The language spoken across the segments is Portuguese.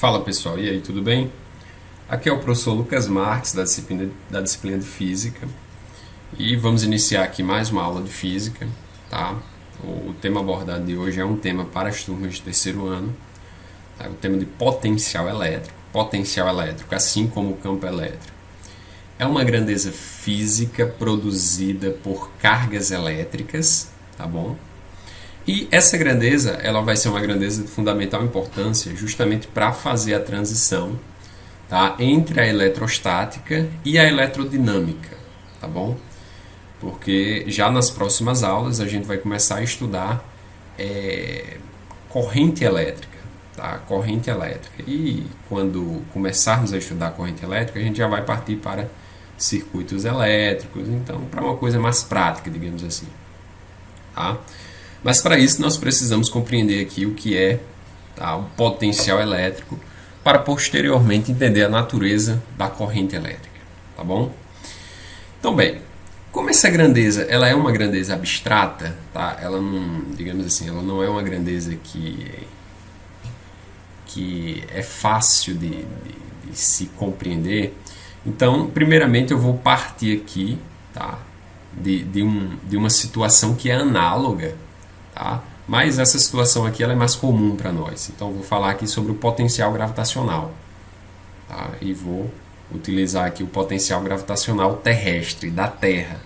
Fala pessoal, e aí, tudo bem? Aqui é o professor Lucas Marques da disciplina de Física e vamos iniciar aqui mais uma aula de Física, tá? O tema abordado de hoje é um tema para as turmas de terceiro ano, tá? O tema de potencial elétrico. Potencial elétrico, assim como o campo elétrico, é uma grandeza física produzida por cargas elétricas, tá bom? E essa grandeza, ela vai ser uma grandeza de fundamental importância justamente para fazer a transição, tá, entre a eletrostática e a eletrodinâmica, tá bom? Porque já nas próximas aulas a gente vai começar a estudar corrente elétrica, tá? Corrente elétrica. E quando começarmos a estudar corrente elétrica, a gente já vai partir para circuitos elétricos, então para uma coisa mais prática, digamos assim, tá? Mas para isso nós precisamos compreender aqui o que é, tá, o potencial elétrico para posteriormente entender a natureza da corrente elétrica, tá bom? Então bem, como essa grandeza ela é uma grandeza abstrata, tá? Ela não, digamos assim, ela não é uma grandeza que é fácil de se compreender. Então, primeiramente eu vou partir aqui, tá, de uma situação que é análoga, tá? Mas essa situação aqui ela é mais comum para nós. Então eu vou falar aqui sobre o potencial gravitacional, tá? E vou utilizar aqui o potencial gravitacional terrestre da Terra.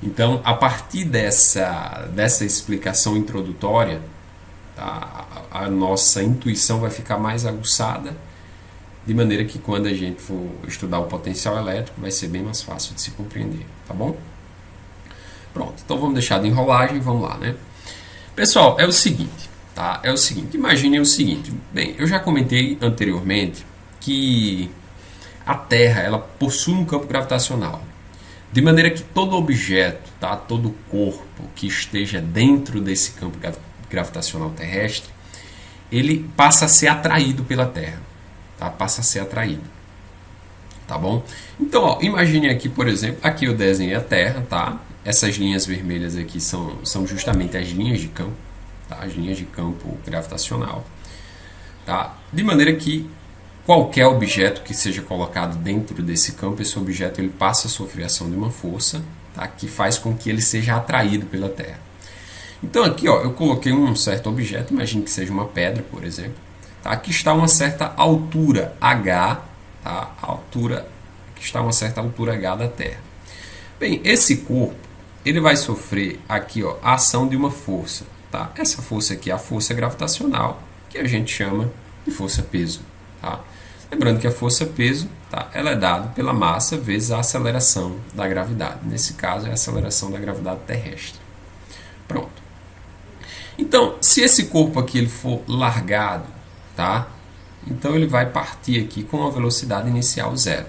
Então, a partir dessa explicação introdutória, tá, a nossa intuição vai ficar mais aguçada, de maneira que quando a gente for estudar o potencial elétrico vai ser bem mais fácil de se compreender, tá bom? Pronto, então vamos deixar de enrolagem e vamos lá, né? Pessoal, é o seguinte, tá? É o seguinte, imaginem o seguinte. Bem, eu já comentei anteriormente que a Terra, ela possui um campo gravitacional, de maneira que todo objeto, tá? Todo corpo que esteja dentro desse campo gravitacional terrestre, ele passa a ser atraído pela Terra, tá? Passa a ser atraído, tá bom? Então, ó, imagine aqui, por exemplo, aqui eu desenhei a Terra, tá? Essas linhas vermelhas aqui são justamente as linhas de campo, tá? As linhas de campo gravitacional, tá? De maneira que qualquer objeto que seja colocado dentro desse campo, esse objeto ele passa a sofrer a ação de uma força, tá? Que faz com que ele seja atraído pela Terra. Então aqui, ó, eu coloquei um certo objeto, imagine que seja uma pedra, por exemplo, tá? Aqui está uma certa altura h, tá? Aqui está uma certa altura h da Terra. Bem, esse corpo ele vai sofrer aqui, ó, a ação de uma força, tá? Essa força aqui é a força gravitacional, que a gente chama de força-peso, tá? Lembrando que a força-peso, tá, ela é dada pela massa vezes a aceleração da gravidade. Nesse caso é a aceleração da gravidade terrestre. Pronto. Então, se esse corpo aqui ele for largado, tá? Então ele vai partir aqui com uma velocidade inicial zero,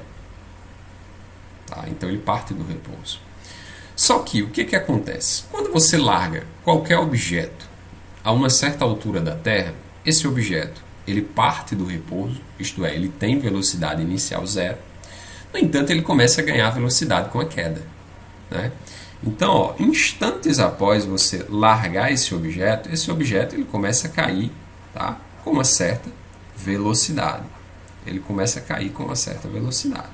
tá? Então ele parte do repouso. Só que o que acontece? Quando você larga qualquer objeto a uma certa altura da Terra, esse objeto ele parte do repouso, isto é, ele tem velocidade inicial zero. No entanto, ele começa a ganhar velocidade com a queda, né? Então, ó, instantes após você largar esse objeto ele começa a cair, tá, com uma certa velocidade. Ele começa a cair com uma certa velocidade,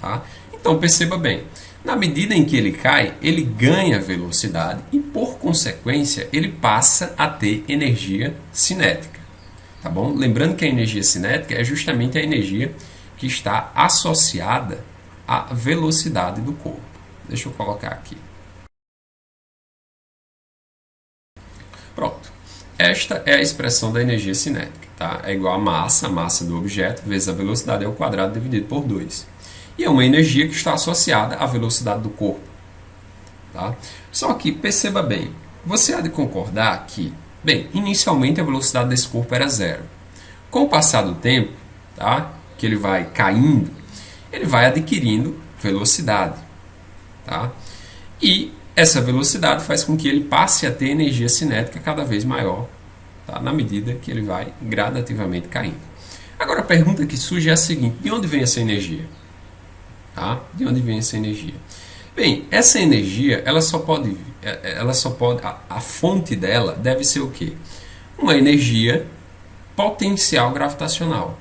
tá? Então, perceba bem, na medida em que ele cai, ele ganha velocidade e, por consequência, ele passa a ter energia cinética, tá bom? Lembrando que a energia cinética é justamente a energia que está associada à velocidade do corpo. Deixa eu colocar aqui. Pronto. Esta é a expressão da energia cinética, tá? É igual a massa do objeto, vezes a velocidade ao quadrado dividido por 2. E é uma energia que está associada à velocidade do corpo, tá? Só que, perceba bem, você há de concordar que, bem, inicialmente a velocidade desse corpo era zero. Com o passar do tempo, tá, que ele vai caindo, ele vai adquirindo velocidade, tá? E essa velocidade faz com que ele passe a ter energia cinética cada vez maior, tá, na medida que ele vai gradativamente caindo. Agora a pergunta que surge é a seguinte: de onde vem essa energia? Tá? De onde vem essa energia? Bem, essa energia, ela só pode, a fonte dela deve ser o quê? Uma energia, potencial gravitacional,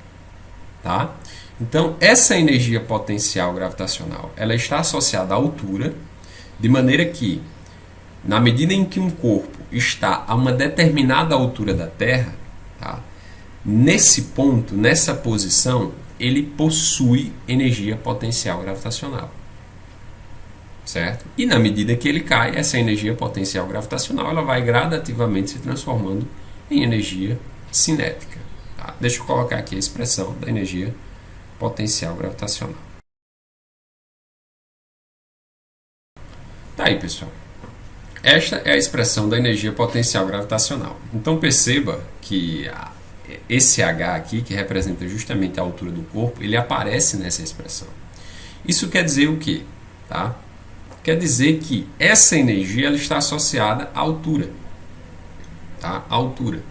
tá? Então, essa energia potencial gravitacional, ela está associada à altura, de maneira que, na medida em que um corpo está a uma determinada altura da Terra, tá? Nesse ponto, nessa posição, ele possui energia potencial gravitacional, certo? E na medida que ele cai, essa energia potencial gravitacional ela vai gradativamente se transformando em energia cinética. Tá? Deixa eu colocar aqui a expressão da energia potencial gravitacional. Tá aí, pessoal. Esta é a expressão da energia potencial gravitacional. Então perceba que esse H aqui, que representa justamente a altura do corpo, ele aparece nessa expressão. Isso quer dizer o quê? Tá? Quer dizer que essa energia ela está associada à altura. Tá? À altura.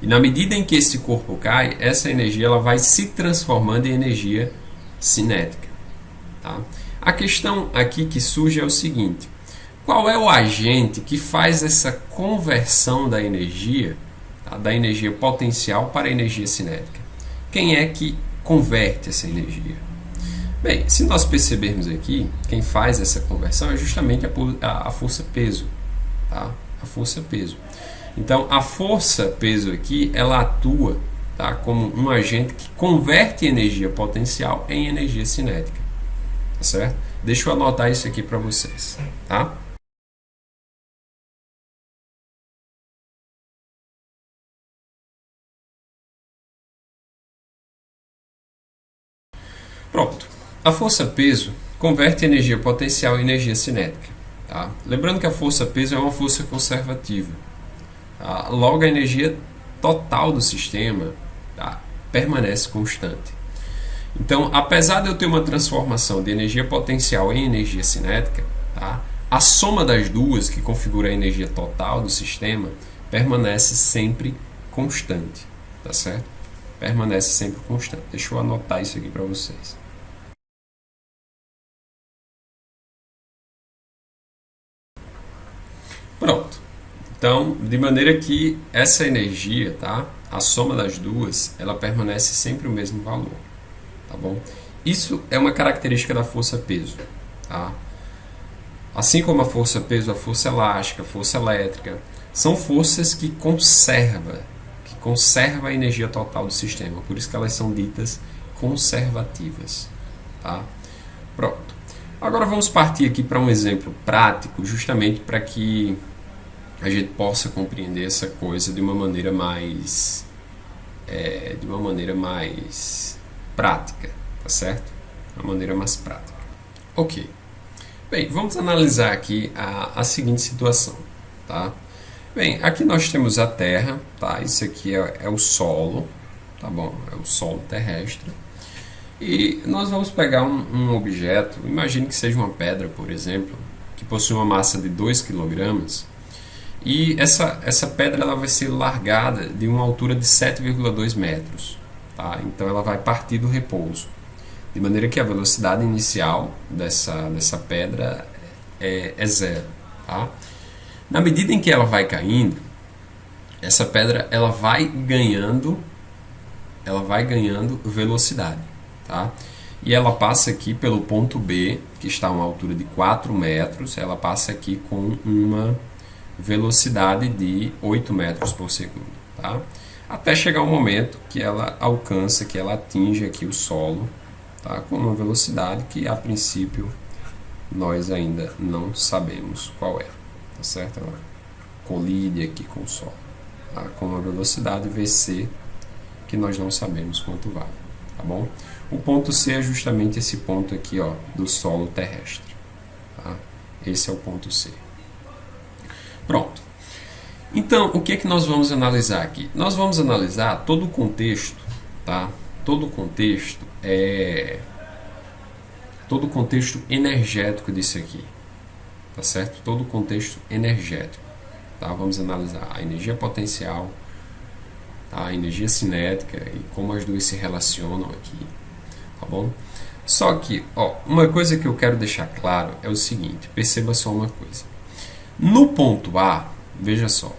E na medida em que esse corpo cai, essa energia ela vai se transformando em energia cinética. Tá? A questão aqui que surge é o seguinte: qual é o agente que faz essa conversão da energia, tá? Da energia potencial para a energia cinética? Quem é que converte essa energia? Bem, se nós percebermos aqui, quem faz essa conversão é justamente a força-peso. Tá? A força-peso. Então, a força-peso aqui, ela atua, tá? Como um agente que converte energia potencial em energia cinética. Tá certo? Deixa eu anotar isso aqui para vocês. Tá? Pronto. A força-peso converte energia potencial em energia cinética. Tá? Lembrando que a força-peso é uma força conservativa. Tá? Logo, a energia total do sistema, tá? Permanece constante. Então, apesar de eu ter uma transformação de energia potencial em energia cinética, tá? A soma das duas, que configura a energia total do sistema, permanece sempre constante. Tá certo? Permanece sempre constante. Deixa eu anotar isso aqui para vocês. Pronto. Então, de maneira que essa energia, tá? A soma das duas, ela permanece sempre o mesmo valor. Tá bom? Isso é uma característica da força-peso. Tá? Assim como a força-peso, a força elástica, a força elétrica, são forças que conservam a energia total do sistema. Por isso que elas são ditas conservativas. Tá? Pronto. Agora vamos partir aqui para um exemplo prático, justamente para que a gente possa compreender essa coisa de uma maneira mais prática, tá certo? De uma maneira mais prática. Ok. Bem, vamos analisar aqui a seguinte situação, tá? Bem, aqui nós temos a Terra, tá? Isso aqui é o solo, tá bom? É o solo terrestre. E nós vamos pegar um objeto, imagine que seja uma pedra, por exemplo, que possui uma massa de 2 kg, e essa pedra ela vai ser largada de uma altura de 7,2 metros. Tá? Então ela vai partir do repouso. De maneira que a velocidade inicial dessa pedra é zero. Tá? Na medida em que ela vai caindo, essa pedra ela vai ganhando velocidade. Tá? E ela passa aqui pelo ponto B, que está a uma altura de 4 metros, ela passa aqui com uma velocidade de 8 metros por segundo. Tá? Até chegar um momento que ela alcança, que ela atinge aqui o solo, tá? Com uma velocidade que a princípio nós ainda não sabemos qual é. Tá certo? Ela colide aqui com o solo, tá? Com uma velocidade VC que nós não sabemos quanto vale. Tá bom? O ponto C é justamente esse ponto aqui, ó, do solo terrestre. Tá? Esse é o ponto C. Pronto. Então, o que é que nós vamos analisar aqui? Nós vamos analisar todo o contexto, tá? Todo o contexto energético disso aqui, tá certo? Todo o contexto energético, tá? Vamos analisar a energia potencial, tá? A energia cinética e como as duas se relacionam aqui, tá bom? Só que, ó, uma coisa que eu quero deixar claro é o seguinte, perceba só uma coisa. No ponto A, veja só,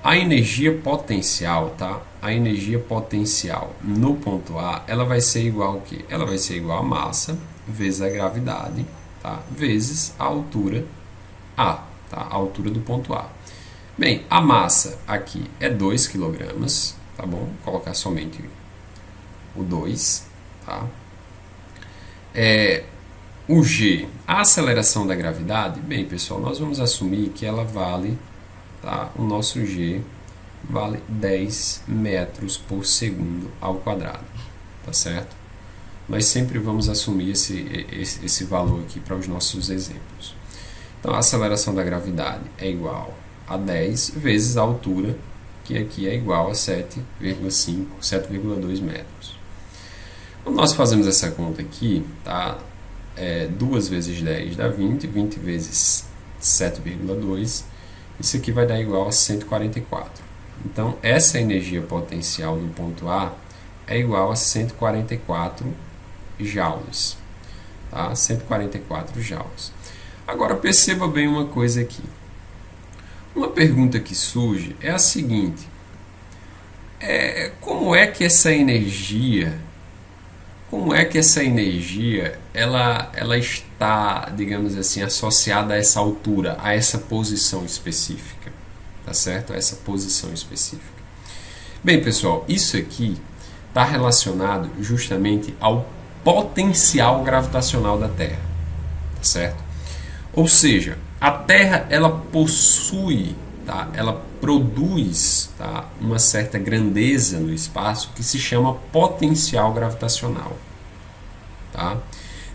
A energia potencial, tá? A energia potencial no ponto A, ela vai ser igual ao quê? Ela vai ser igual a massa vezes a gravidade, tá? Vezes a altura A, tá? A altura do ponto A. Bem, a massa aqui é 2 kg, tá bom? Vou colocar somente o 2, tá? O G, a aceleração da gravidade, bem, pessoal, nós vamos assumir que ela vale, tá? O nosso G vale 10 metros por segundo ao quadrado, tá certo? Nós sempre vamos assumir esse valor aqui para os nossos exemplos. Então, a aceleração da gravidade é igual a 10 vezes a altura, que aqui é igual a 7,5, 7,2 metros. Quando nós fazemos essa conta aqui, tá? 2 vezes 10 dá 20, 20 vezes 7,2, isso aqui vai dar igual a 144. Então, essa energia potencial do ponto A é igual a 144 joules, tá? 144 joules. Agora, perceba bem uma coisa aqui. Uma pergunta que surge é a seguinte: como é que essa energia ela está, digamos assim, associada a essa altura, a essa posição específica, tá certo? A essa posição específica. Bem, pessoal, isso aqui está relacionado justamente ao potencial gravitacional da Terra, tá certo? Ou seja, a Terra ela possui, tá? Ela produz, tá? Uma certa grandeza no espaço que se chama potencial gravitacional, tá?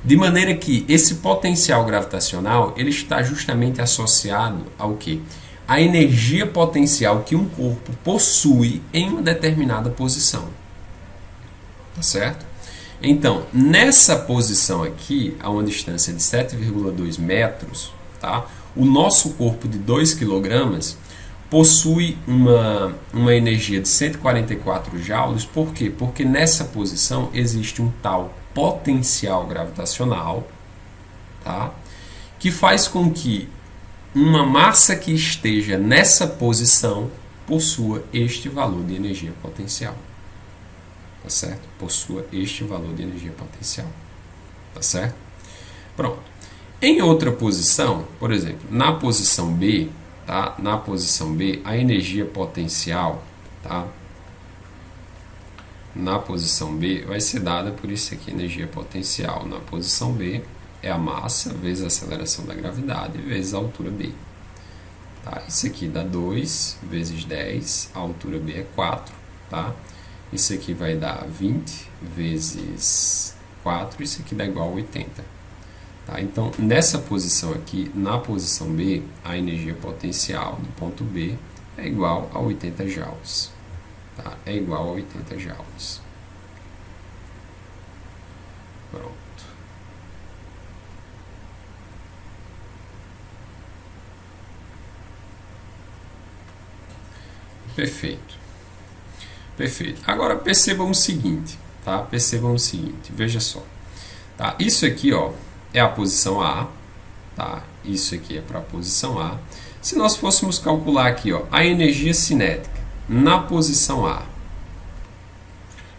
De maneira que esse potencial gravitacional ele está justamente associado ao quê? A energia potencial que um corpo possui em uma determinada posição, tá certo? Então, nessa posição aqui, a uma distância de 7,2 metros, tá? O nosso corpo de 2 kg possui uma energia de 144 joules. Por quê? Porque nessa posição existe um tal potencial gravitacional, tá? Que faz com que uma massa que esteja nessa posição possua este valor de energia potencial. Tá certo? Possua este valor de energia potencial. Tá certo? Pronto. Em outra posição, por exemplo, na posição B, tá? Na posição B, a energia potencial, tá? Na posição B vai ser dada por isso aqui, energia potencial. Na posição B é a massa vezes a aceleração da gravidade vezes a altura B. Tá? Isso aqui dá 2 vezes 10, a altura B é 4, tá? Isso aqui vai dar 20 vezes 4, isso aqui dá igual a 80. Tá? Então, nessa posição aqui, na posição B, a energia potencial do ponto B é igual a 80 joules. Tá? É igual a 80 joules. Pronto. Perfeito. Perfeito. Agora percebam o seguinte, tá? Percebam o seguinte, veja só. Tá? Isso aqui, ó, é a posição A, tá? Isso aqui é para a posição A. Se nós fôssemos calcular aqui, ó, a energia cinética na posição A.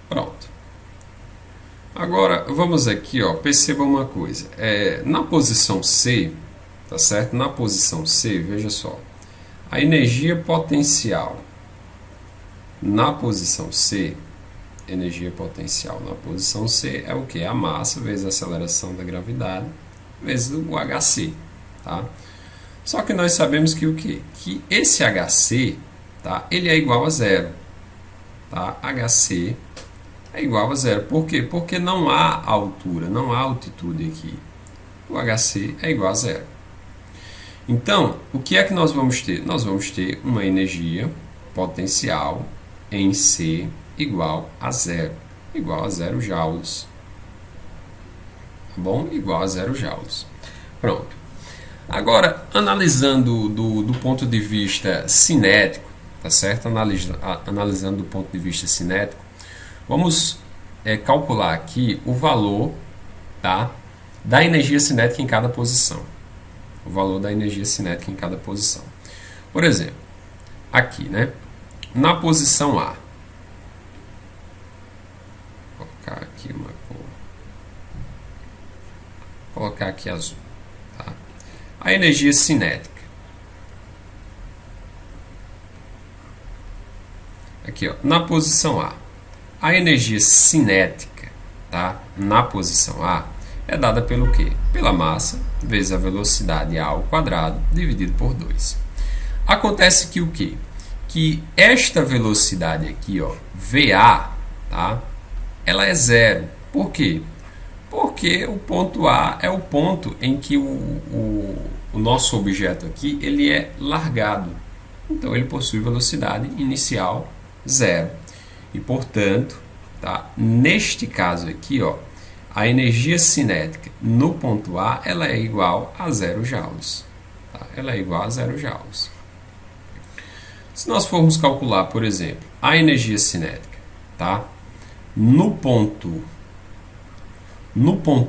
Pronto. Agora, vamos aqui, ó, perceba uma coisa. Na posição C, tá certo? Na posição C, veja só. A energia potencial na posição C, energia potencial na posição C é o que? A massa vezes a aceleração da gravidade vezes o HC, tá? Só que nós sabemos que o quê? Que esse HC, tá? Ele é igual a zero, tá? HC é igual a zero. Por quê? Porque não há altura, não há altitude aqui. O HC é igual a zero. Então, o que é que nós vamos ter? Nós vamos ter uma energia potencial em C igual a zero joules. Tá bom? Igual a 0 joules. Pronto. Agora, analisando do ponto de vista cinético, tá certo? Analisando do ponto de vista cinético, vamos calcular aqui o valor, tá, da energia cinética em cada posição. O valor da energia cinética em cada posição. Por exemplo, aqui, né? Na posição A, vou colocar aqui uma cor, vou colocar aqui azul, tá? A energia cinética. Aqui, ó, na posição A energia cinética, tá? Na posição A é dada pelo quê? Pela massa vezes a velocidade A ao quadrado dividido por 2. Acontece que o quê? Que esta velocidade aqui, ó, VA, tá? Ela é zero. Por quê? Porque o ponto A é o ponto em que o nosso objeto aqui ele é largado. Então ele possui velocidade inicial zero. E portanto, tá? Neste caso aqui, ó, a energia cinética no ponto A ela é igual a 0 joules. Tá? Ela é igual a 0 joules. Se nós formos calcular, por exemplo, a energia cinética, tá? No ponto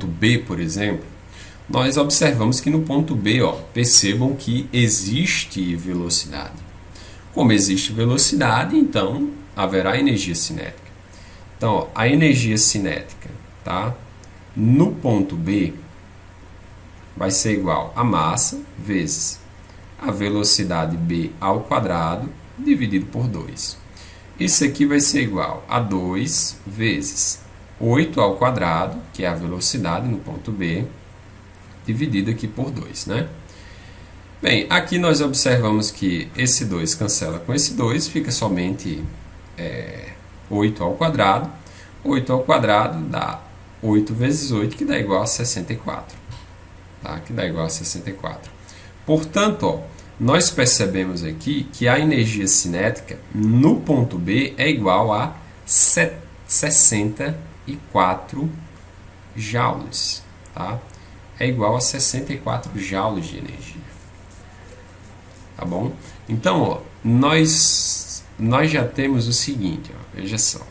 B, por exemplo, nós observamos que no ponto B, ó, percebam que existe velocidade. Como existe velocidade, então haverá energia cinética. Então, ó, a energia cinética, tá? No ponto B vai ser igual a massa vezes a velocidade B ao quadrado dividido por 2. Isso aqui vai ser igual a 2 vezes 8 ao quadrado, que é a velocidade no ponto B, dividido aqui por 2, né? Bem, aqui nós observamos que esse 2 cancela com esse 2, fica somente 8 ao quadrado. 8 ao quadrado dá 8 vezes 8, que dá igual a 64. Tá? Que dá igual a 64. Portanto, ó, nós percebemos aqui que a energia cinética no ponto B é igual a 64 joules. Tá? É igual a 64 joules de energia. Tá bom? Então, ó, nós já temos o seguinte, ó, veja só.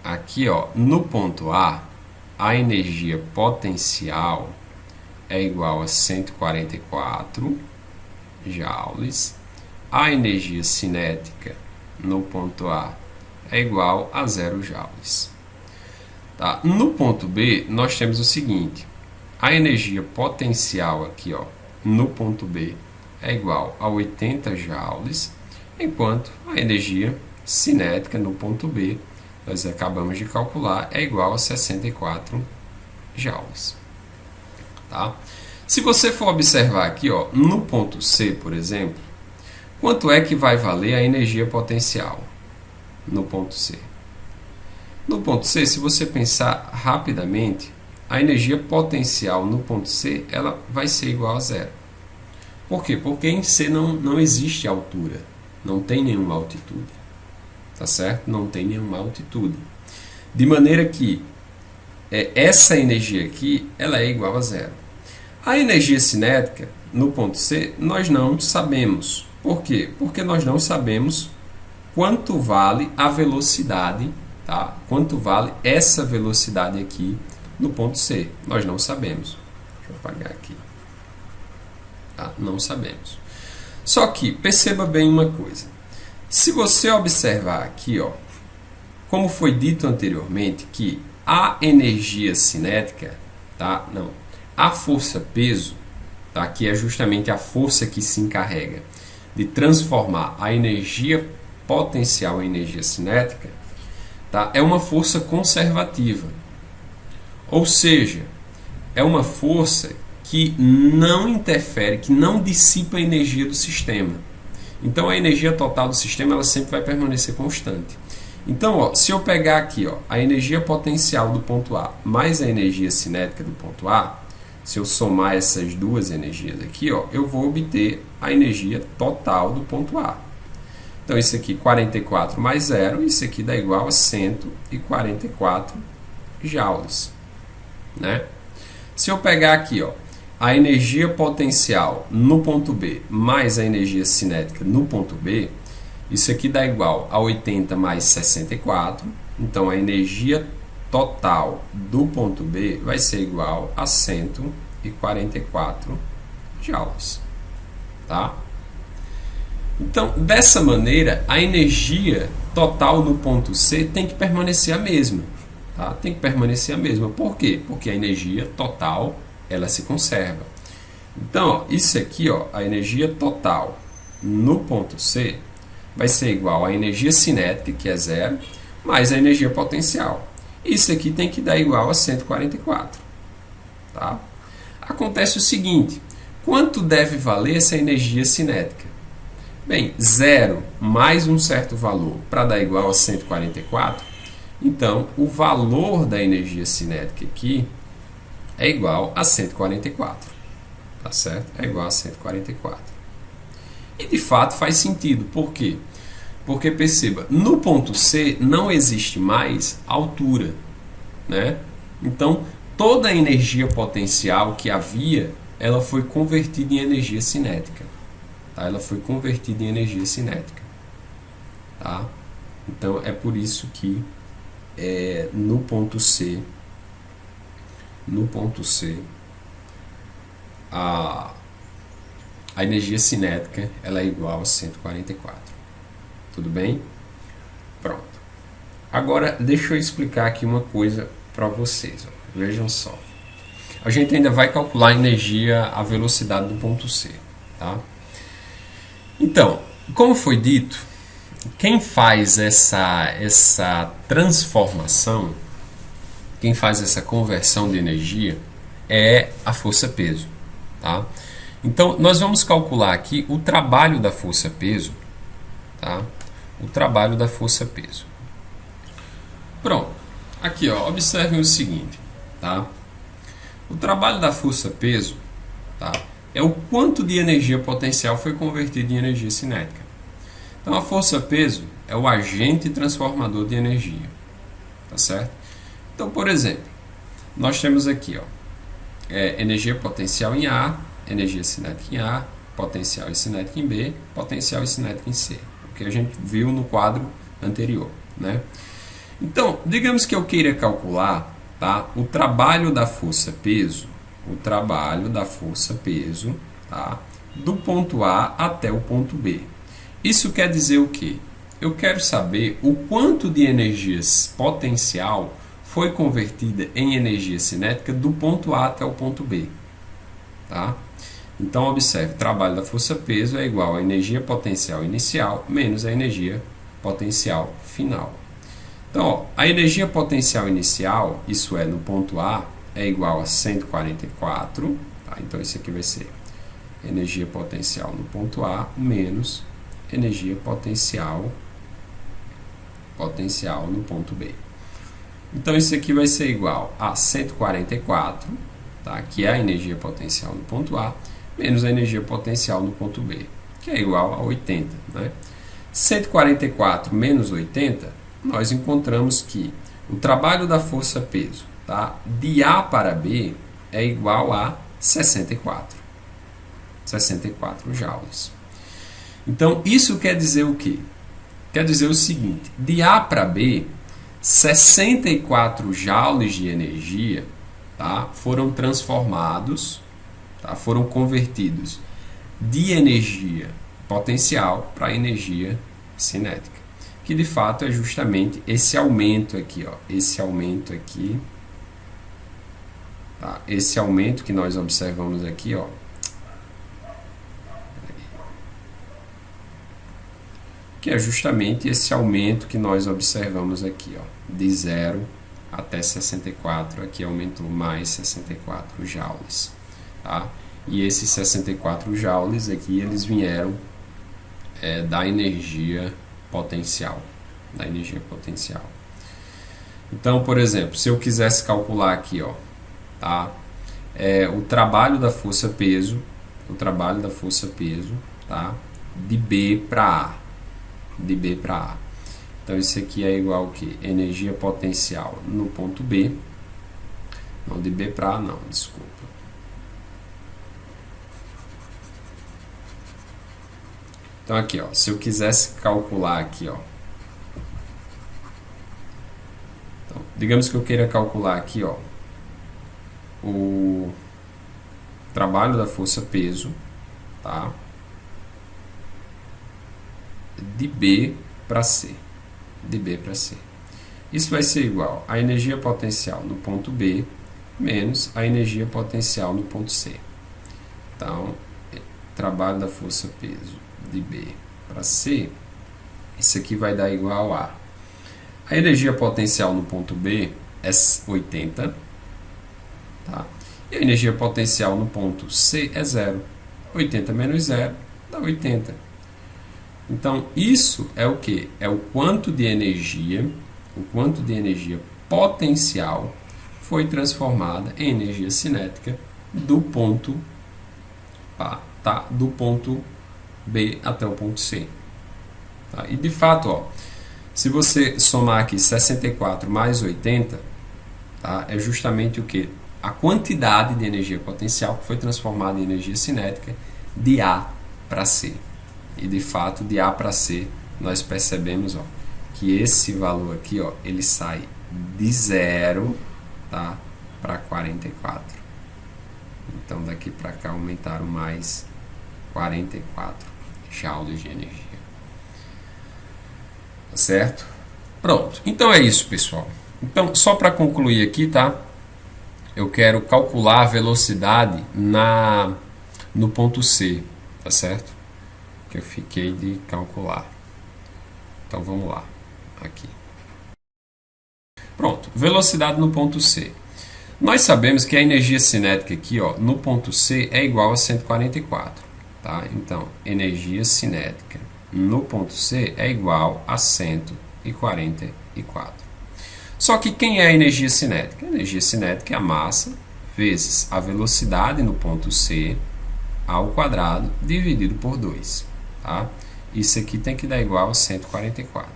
Aqui, ó, no ponto A energia potencial é igual a 144 joules. A energia cinética no ponto A é igual a 0 joules. Tá? No ponto B, nós temos o seguinte. A energia potencial aqui, ó, no ponto B é igual a 80 joules, enquanto a energia cinética no ponto B, nós acabamos de calcular, é igual a 64 joules. Tá? Se você for observar aqui, ó, no ponto C, por exemplo, quanto é que vai valer a energia potencial no ponto C? No ponto C, se você pensar rapidamente, a energia potencial no ponto C ela vai ser igual a zero. Por quê? Porque em C não existe altura, não tem nenhuma altitude. Tá certo? Não tem nenhuma altitude. De maneira que essa energia aqui ela é igual a zero. A energia cinética no ponto C nós não sabemos. Por quê? Porque nós não sabemos quanto vale a velocidade, tá? Quanto vale essa velocidade aqui no ponto C. Nós não sabemos. Deixa eu apagar aqui. Tá? Não sabemos. Só que perceba bem uma coisa. Se você observar aqui, ó, como foi dito anteriormente, que a energia cinética, tá? Não, a força-peso, tá? Que é justamente a força que se encarrega de transformar a energia potencial em energia cinética, tá? É uma força conservativa. Ou seja, é uma força que não interfere, que não dissipa a energia do sistema. Então, a energia total do sistema ela sempre vai permanecer constante. Então, ó, se eu pegar aqui, ó, a energia potencial do ponto A mais a energia cinética do ponto A, se eu somar essas duas energias aqui, ó, eu vou obter a energia total do ponto A. Então, isso aqui, 44 mais 0, isso aqui dá igual a 144 joules. Né? Se eu pegar aqui, ó, a energia potencial no ponto B mais a energia cinética no ponto B, isso aqui dá igual a 80 mais 64. Então, a energia total do ponto B vai ser igual a 144 joules. Tá? Então, dessa maneira, a energia total no ponto C tem que permanecer a mesma. Tá? Tem que permanecer a mesma. Por quê? Porque a energia total ela se conserva. Então, ó, isso aqui, ó, a energia total no ponto C vai ser igual à energia cinética, que é zero, mais a energia potencial. Isso aqui tem que dar igual a 144. Tá? Acontece o seguinte, quanto deve valer essa energia cinética? Bem, zero mais um certo valor para dar igual a 144, então o valor da energia cinética aqui é igual a 144. Tá certo? É igual a 144. E de fato faz sentido. Por quê? Porque perceba, no ponto C não existe mais altura, né? Então, toda a energia potencial que havia, ela foi convertida em energia cinética. Tá? Ela foi convertida em energia cinética. Tá? Então, é por isso que no ponto C, a energia cinética ela é igual a 144. Tudo bem? Pronto. Agora, deixa eu explicar aqui uma coisa para vocês. Ó. Vejam só. A gente ainda vai calcular a energia, a velocidade do ponto C. Tá? Então, como foi dito, quem faz essa transformação, quem faz essa conversão de energia é a força-peso. Tá? Então, nós vamos calcular aqui o trabalho da força-peso. Tá? O trabalho da força-peso. Pronto. Aqui, ó, observem o seguinte. Tá? O trabalho da força-peso, tá, é o quanto de energia potencial foi convertido em energia cinética. Então, a força-peso é o agente transformador de energia. Tá certo? Então, por exemplo, nós temos aqui, ó, energia potencial em A, energia cinética em A, potencial e cinética em B, potencial e cinética em C. O que a gente viu no quadro anterior, né? Então, digamos que eu queira calcular, tá, o trabalho da força-peso, tá, do ponto A até o ponto B. Isso quer dizer o quê? Eu quero saber o quanto de energia potencial foi convertida em energia cinética do ponto A até o ponto B. Tá? Então, observe, o trabalho da força-peso é igual à energia potencial inicial menos a energia potencial final. Então, ó, a energia potencial inicial, isso é, no ponto A, é igual a 144. Tá? Então, isso aqui vai ser energia potencial no ponto A menos energia potencial no ponto B. Então, isso aqui vai ser igual a 144, tá? Que é a energia potencial no ponto A, menos a energia potencial no ponto B, que é igual a 80. Né? 144 menos 80, nós encontramos que o trabalho da força-peso, tá, de A para B é igual a 64 joules. Então, isso quer dizer o quê? Quer dizer o seguinte, de A para B, 64 joules de energia, tá, foram transformados, tá, foram convertidos de energia potencial para energia cinética, que de fato é justamente esse aumento aqui, ó, esse aumento aqui, tá, esse aumento que nós observamos aqui, ó, que é justamente esse aumento que nós observamos aqui, ó, de 0 até 64, aqui aumentou mais 64 joules, tá? E esses 64 joules aqui, eles vieram da energia potencial, Então, por exemplo, se eu quisesse calcular aqui, ó, tá? O trabalho da força-peso, tá? De B para A. Então, isso aqui é igual ao que? Energia potencial no ponto B. Não, de B para A não, desculpa. Então, aqui, ó, se eu quisesse calcular aqui, ó. Então, digamos que eu queira calcular aqui, ó, o trabalho da força-peso, tá? de B para C. De B para C. Isso vai ser igual a energia potencial no ponto B menos a energia potencial no ponto C. Então, trabalho da força-peso de B para C, isso aqui vai dar igual a energia potencial no ponto B é 80, tá? E a energia potencial no ponto C é 0. 80 menos 0 dá 80. Então, isso é o que? É o quanto de energia potencial foi transformada em energia cinética do ponto A, tá? Do ponto B até o ponto C. Tá? E de fato, ó, se você somar aqui 64 mais 80, tá? É justamente o que? A quantidade de energia potencial que foi transformada em energia cinética de A para C. E de fato, de A para C, nós percebemos, ó, que esse valor aqui, ó, ele sai de 0, tá, para 44. Então, daqui para cá aumentaram mais 44 joules de energia. Tá certo? Pronto. Então é isso, pessoal. Então, só para concluir aqui, tá? Eu quero calcular a velocidade no ponto C, tá certo? Que eu fiquei de calcular. Então, vamos lá. Aqui. Pronto. Velocidade no ponto C. Nós sabemos que a energia cinética aqui, ó, no ponto C é igual a 144. Tá? Então, energia cinética no ponto C é igual a 144. Só que quem é a energia cinética? A energia cinética é a massa vezes a velocidade no ponto C ao quadrado dividido por 2. Tá? Isso aqui tem que dar igual a 144.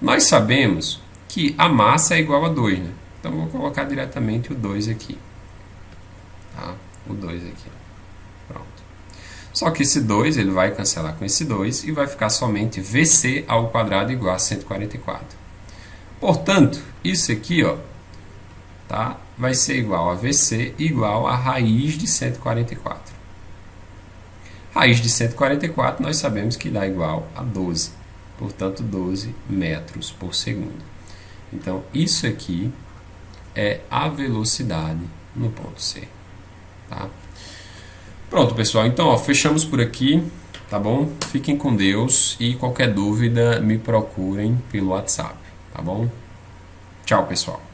Nós sabemos que a massa é igual a 2, né? Então, vou colocar diretamente o 2 aqui. Tá? O 2 aqui. Pronto. Só que esse 2 ele vai cancelar com esse 2 e vai ficar somente VC ao quadrado igual a 144. Portanto, isso aqui, ó, tá? Vai ser igual a VC igual a raiz de 144. Raiz de 144 nós sabemos que dá igual a 12. Portanto, 12 metros por segundo. Então, isso aqui é a velocidade no ponto C. Tá? Pronto, pessoal. Então, ó, fechamos por aqui, tá bom? Fiquem com Deus e qualquer dúvida me procurem pelo WhatsApp, tá bom? Tchau, pessoal.